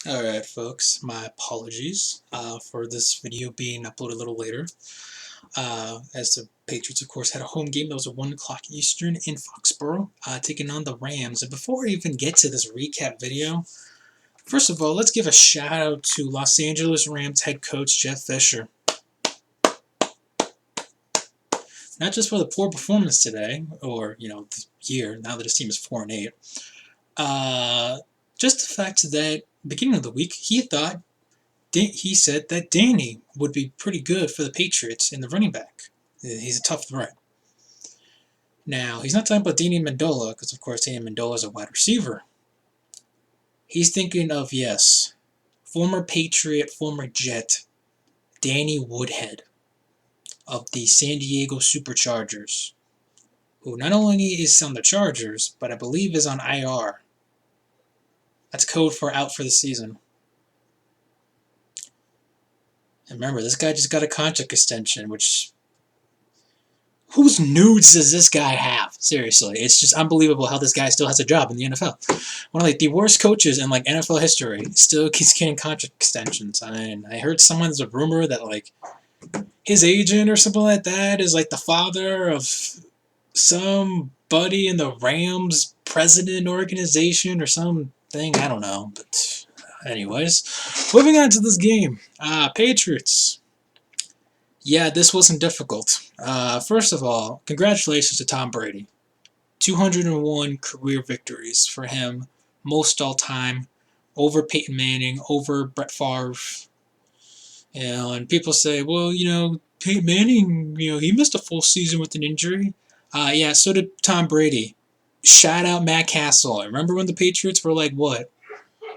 Alright folks, my apologies for this video being uploaded a little later. As the Patriots of course had a home game that was at 1 o'clock Eastern in Foxboro, taking on the Rams. And before I even get to this recap video, first of all, let's give a shout out to Los Angeles Rams head coach Jeff Fisher. Not just for the poor performance today, or the year, now that his team is 4-8. Just the fact that beginning of the week, he said that Danny would be pretty good for the Patriots in the running back. He's a tough threat. Now, he's not talking about Danny Amendola, because of course Danny Amendola is a wide receiver. He's thinking of, yes, former Patriot, former Jet, Danny Woodhead of the San Diego Superchargers, who not only is on the Chargers, but I believe is on IR. That's code for out for the season. And remember, this guy just got a contract extension, which... whose nudes does this guy have? Seriously, it's just unbelievable how this guy still has a job in the NFL. One of the worst coaches in NFL history still keeps getting contract extensions. I mean, I heard there's a rumor that his agent or something like that is the father of somebody in the Rams president organization or something. I don't know, but anyways, moving on to this game. Patriots. Yeah, this wasn't difficult. First of all, congratulations to Tom Brady. 201 career victories for him, most all time, over Peyton Manning, over Brett Favre. And people say, well, Peyton Manning, he missed a full season with an injury. Yeah, so did Tom Brady. Shout out Matt Castle. Remember when the Patriots were what? I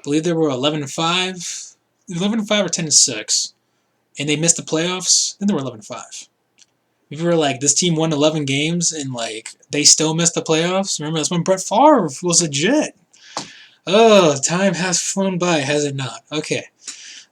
believe they were 11-5, 11-5 or 10-6. And they missed the playoffs, then they were 11-5. If you were this team won 11 games and they still missed the playoffs, remember that's when Brett Favre was a Jet. Oh, time has flown by, has it not? Okay,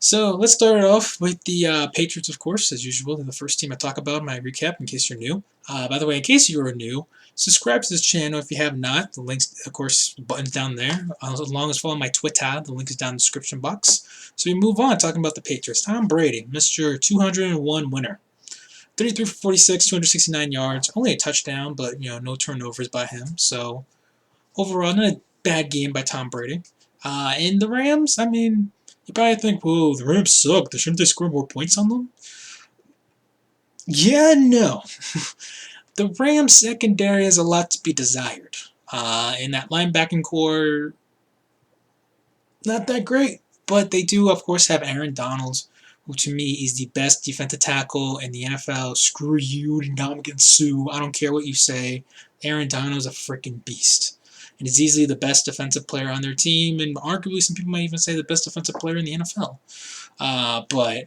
so let's start off with the Patriots, of course, as usual. They're the first team I talk about in my recap, in case you're new. By the way, in case you are new, subscribe to this channel if you have not. The links, of course, buttons down there. As long as follow my Twitter, the link is down in the description box. So we move on talking about the Patriots. Tom Brady, Mr. 201 winner. 33 for 46, 269 yards. Only a touchdown, but no turnovers by him. So overall, not a bad game by Tom Brady. And the Rams, I mean, you probably think, whoa, the Rams suck. Shouldn't they score more points on them? Yeah, no. The Rams secondary has a lot to be desired. And that linebacking core, not that great. But they do, of course, have Aaron Donald, who to me is the best defensive tackle in the NFL. Screw you, Ndamukong Suh. I don't care what you say. Aaron Donald is a freaking beast. And is easily the best defensive player on their team, and arguably some people might even say the best defensive player in the NFL. But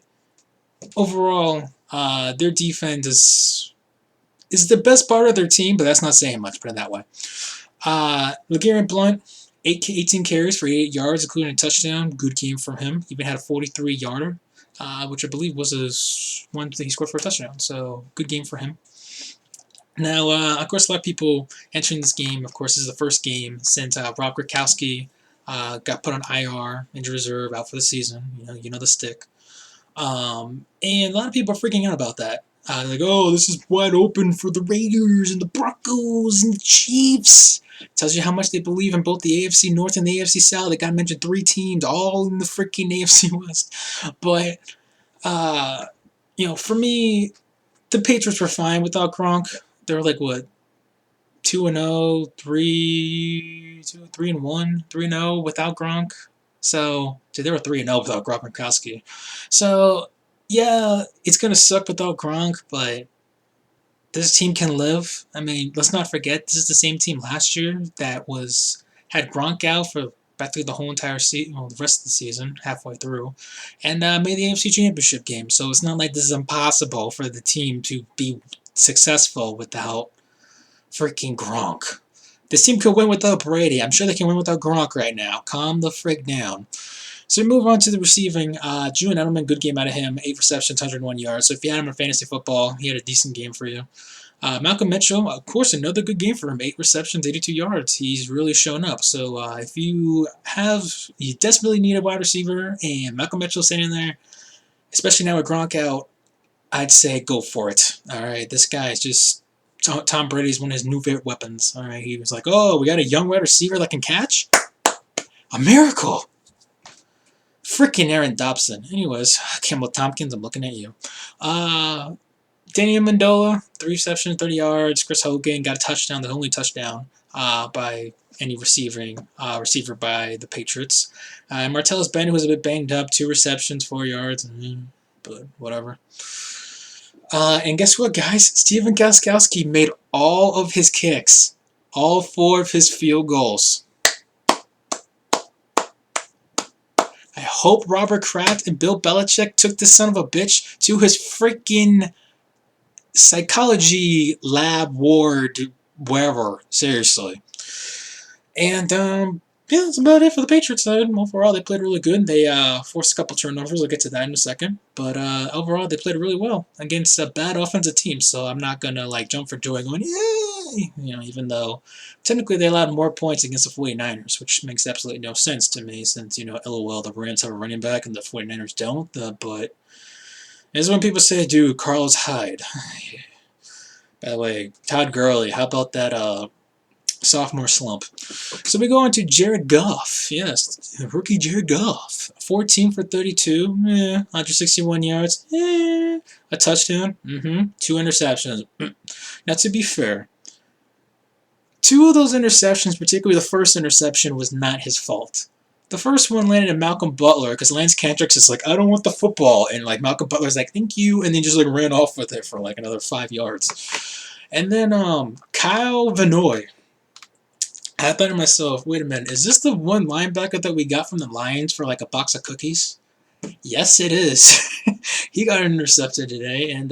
overall, their defense is the best part of their team, but that's not saying much, put it that way. LeGarrette Blount, 18 carries for 88 yards, including a touchdown. Good game from him. Even had a 43-yarder, which I believe was his one that he scored for a touchdown. So good game for him. Now, of course, a lot of people entering this game, of course, this is the first game since Rob Gronkowski got put on IR, injured reserve, out for the season. You know the stick. And a lot of people are freaking out about that. Oh, this is wide open for the Raiders and the Broncos and the Chiefs. Tells you how much they believe in both the AFC North and the AFC South. They got to mention 3 teams, all in the freaking AFC West. But, for me, the Patriots were fine without Gronk. They were 2-0, 3-1, 3-0 without Gronk. So they were 3-0 without Gronkowski. So yeah, it's gonna suck without Gronk, but this team can live. I mean, let's not forget this is the same team last year that had Gronk out for practically the whole entire season, the rest of the season, halfway through, and made the AFC Championship game. So it's not like this is impossible for the team to be successful without freaking Gronk. This team could win without Brady. I'm sure they can win without Gronk right now. Calm the frick down. So we move on to the receiving. Julian Edelman, good game out of him. 8 receptions, 101 yards. So if you had him in fantasy football, he had a decent game for you. Malcolm Mitchell, of course, another good game for him. 8 receptions, 82 yards. He's really shown up. So if you desperately need a wide receiver, and Malcolm Mitchell sitting there, especially now with Gronk out, I'd say go for it. All right, this guy is just Tom Brady's one of his new favorite weapons. All right, he was like, oh, we got a young wide receiver that can catch. A miracle. Freaking Aaron Dobson. Anyways, Campbell Tompkins, I'm looking at you. Danny Amendola, 3 receptions, 30 yards. Chris Hogan got a touchdown, the only touchdown by any receiver by the Patriots. Martellus Bennett was a bit banged up, 2 receptions, 4 yards, but whatever. And guess what, guys? Steven Gostkowski made all of his kicks, all 4 of his field goals. I hope Robert Kraft and Bill Belichick took this son of a bitch to his freaking psychology lab ward, wherever. Seriously. And yeah, that's about it for the Patriots side. Overall, they played really good. They forced a couple turnovers. I'll get to that in a second. But overall, they played really well against a bad offensive team. So I'm not gonna like jump for joy going, yay! Even though technically they allowed more points against the 49ers, which makes absolutely no sense to me since, LOL, the Rams have a running back and the 49ers don't. But it's when people say, dude, Carlos Hyde. By the way, Todd Gurley, how about that sophomore slump? So we go on to Jared Goff. Yes, rookie Jared Goff. 14 for 32, 161 yards, a touchdown, 2 interceptions. Now, to be fair, 2 of those interceptions, particularly the first interception, was not his fault. The first one landed in Malcolm Butler because Lance Kendricks is like, I don't want the football. And like Malcolm Butler's like, thank you. And then just like ran off with it for like another 5 yards. And then Kyle Vanoy. I thought to myself, wait a minute, is this the one linebacker that we got from the Lions for like a box of cookies? Yes, it is. He got intercepted today. And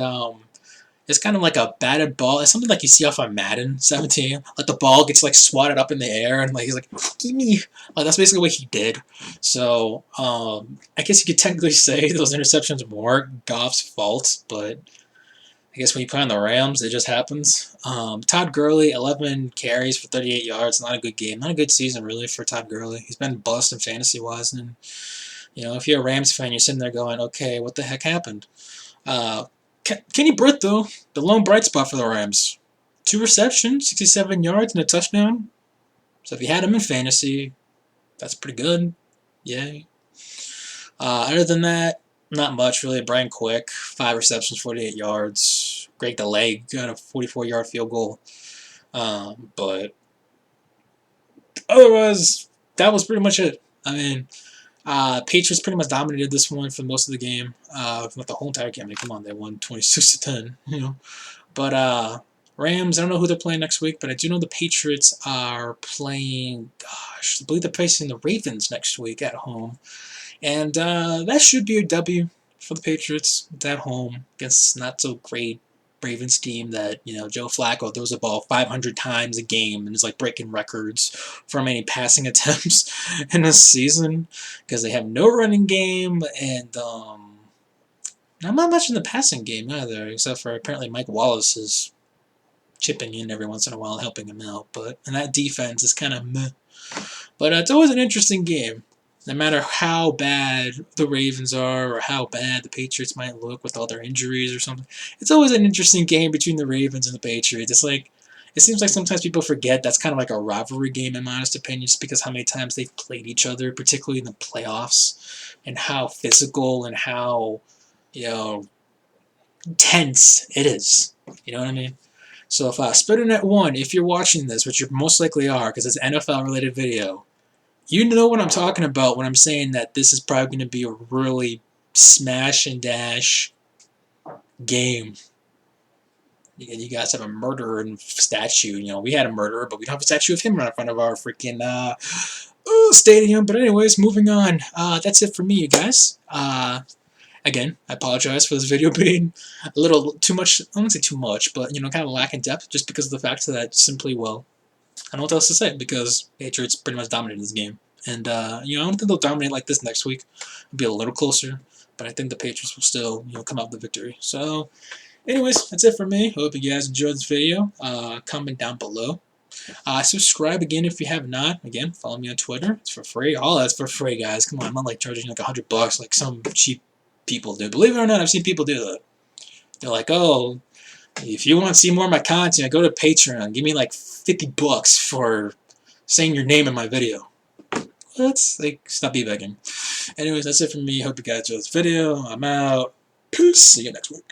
it's kind of like a batted ball. It's something like you see off on Madden 17. Like the ball gets like swatted up in the air and like he's like, give me. Like that's basically what he did. So I guess you could technically say those interceptions weren't Goff's fault, but I guess when you play on the Rams, it just happens. Todd Gurley, 11 carries for 38 yards. Not a good game. Not a good season really for Todd Gurley. He's been bust in fantasy wise, and if you're a Rams fan, you're sitting there going, okay, what the heck happened? Kenny Britt, though, the lone bright spot for the Rams. 2 receptions, 67 yards, and a touchdown. So if you had him in fantasy, that's pretty good. Yay. Other than that, not much, really. Brian Quick, 5 receptions, 48 yards. Greg DeLay got a 44-yard field goal. But otherwise, that was pretty much it. I mean, Patriots pretty much dominated this one for most of the game. Not the whole entire game. I mean, come on, they won 26-10. But Rams, I don't know who they're playing next week, but I do know the Patriots are playing. Gosh, I believe they're facing the Ravens next week at home, and that should be a W for the Patriots. It's at home against not so great Ravens team that, Joe Flacco throws the ball 500 times a game and is like breaking records for how many passing attempts in a season because they have no running game and not much in the passing game either, except for apparently Mike Wallace is chipping in every once in a while, helping him out. And that defense is kind of meh. But it's always an interesting game. No matter how bad the Ravens are or how bad the Patriots might look with all their injuries or something, it's always an interesting game between the Ravens and the Patriots. It's like, it seems like sometimes people forget that's kind of like a rivalry game in my honest opinion, just because how many times they've played each other, particularly in the playoffs, and how physical and how, tense it is. You know what I mean? So if Spidernet1, if you're watching this, which you most likely are, because it's an NFL-related video, you know what I'm talking about when I'm saying that this is probably going to be a really smash and dash game. You guys have a murderer statue. We had a murderer, but we don't have a statue of him right in front of our freaking stadium. But anyways, moving on. That's it for me, you guys. Again, I apologize for this video being a little too much. I wouldn't say too much, but kind of lacking depth, just because of the fact that simply, well, I don't know what else to say because Patriots pretty much dominated this game. And, I don't think they'll dominate like this next week. It'll be a little closer, but I think the Patriots will still, come out with the victory. So, Anyways, that's it for me. Hope you guys enjoyed this video. Comment down below. Subscribe again if you have not. Again, follow me on Twitter. It's for free. All that's for free, guys. Come on, I'm not like charging like $100 like some cheap people do. Believe it or not, I've seen people do that. They're like, oh, if you want to see more of my content, go to Patreon. Give me like $50 for saying your name in my video. Let's like stop begging. Anyways, that's it from me. Hope you guys enjoyed this video. I'm out. Peace. See you next week.